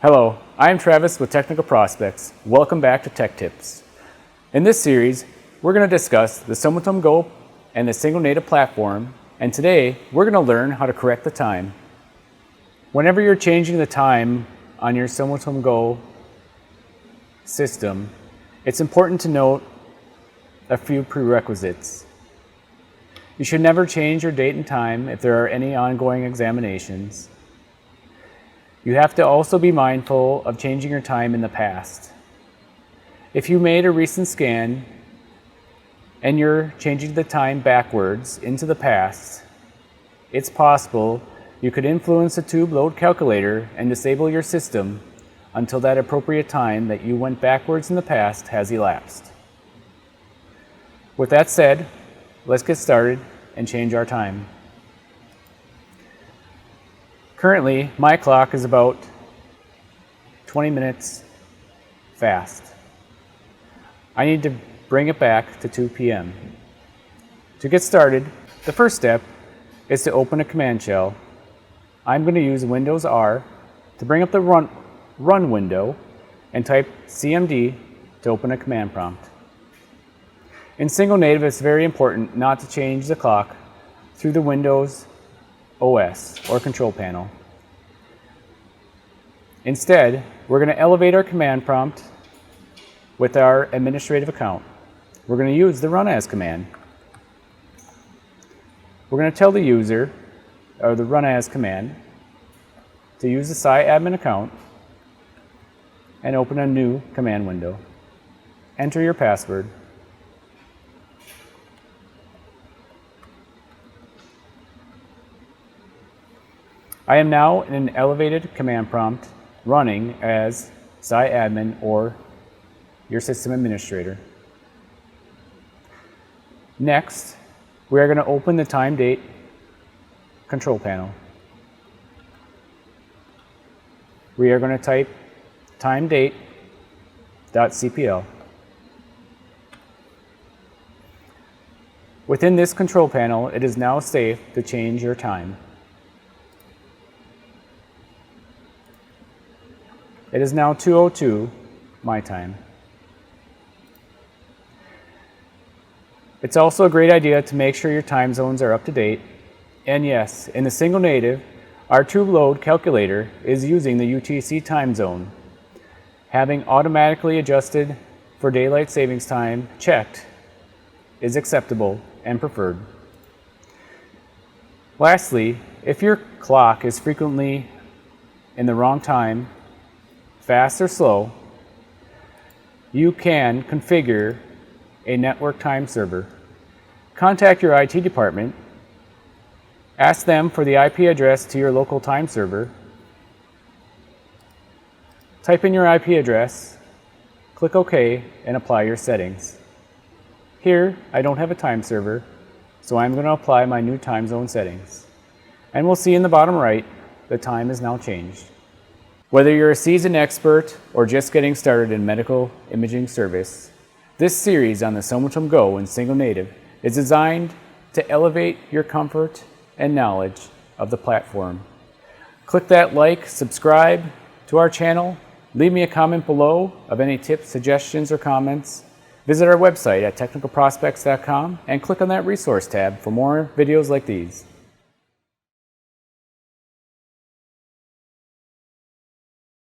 Hello, I am Travis with Technical Prospects. Welcome back to Tech Tips. In this series, we're going to discuss the Somatom Go and the Syngo Native platform, and today we're going to learn how to correct the time. Whenever you're changing the time on your Somatom Go system, it's important to note a few prerequisites. You should never change your date and time if there are any ongoing examinations. You have to also be mindful of changing your time in the past. If you made a recent scan and you're changing the time backwards into the past, it's possible you could influence the tube load calculator and disable your system until that appropriate time that you went backwards in the past has elapsed. With that said, let's get started and change our time. Currently, my clock is about 20 minutes fast. I need to bring it back to 2 p.m. To get started, the first step is to open a command shell. I'm going to use Windows R to bring up the run window and type CMD to open a command prompt. In Syngo Native, it's very important not to change the clock through the Windows OS or control panel. Instead, we're going to elevate our command prompt with our administrative account. We're going to use the run as command. We're going to tell the user, or the run as command, to use the SciAdmin account and open a new command window. Enter your password. I am now in an elevated command prompt running as SciAdmin or your system administrator. Next, we are going to open the time date control panel. We are going to type timedate.cpl. Within this control panel, it is now safe to change your time. It is now 2:02 my time. It's also a great idea to make sure your time zones are up to date. And yes, in the Syngo Native, our tube load calculator is using the UTC time zone. Having automatically adjusted for daylight savings time checked is acceptable and preferred. Lastly, if your clock is frequently in the wrong time, fast or slow, you can configure a network time server. Contact your IT department, ask them for the IP address to your local time server, type in your IP address, click OK, and apply your settings. Here, I don't have a time server, so I'm going to apply my new time zone settings. And we'll see in the bottom right, the time is now changed. Whether you're a seasoned expert or just getting started in medical imaging service, this series on the Somatom Go and Syngo Native is designed to elevate your comfort and knowledge of the platform. Click that like, subscribe to our channel, leave me a comment below of any tips, suggestions, or comments. Visit our website at technicalprospects.com and click on that resource tab for more videos like these.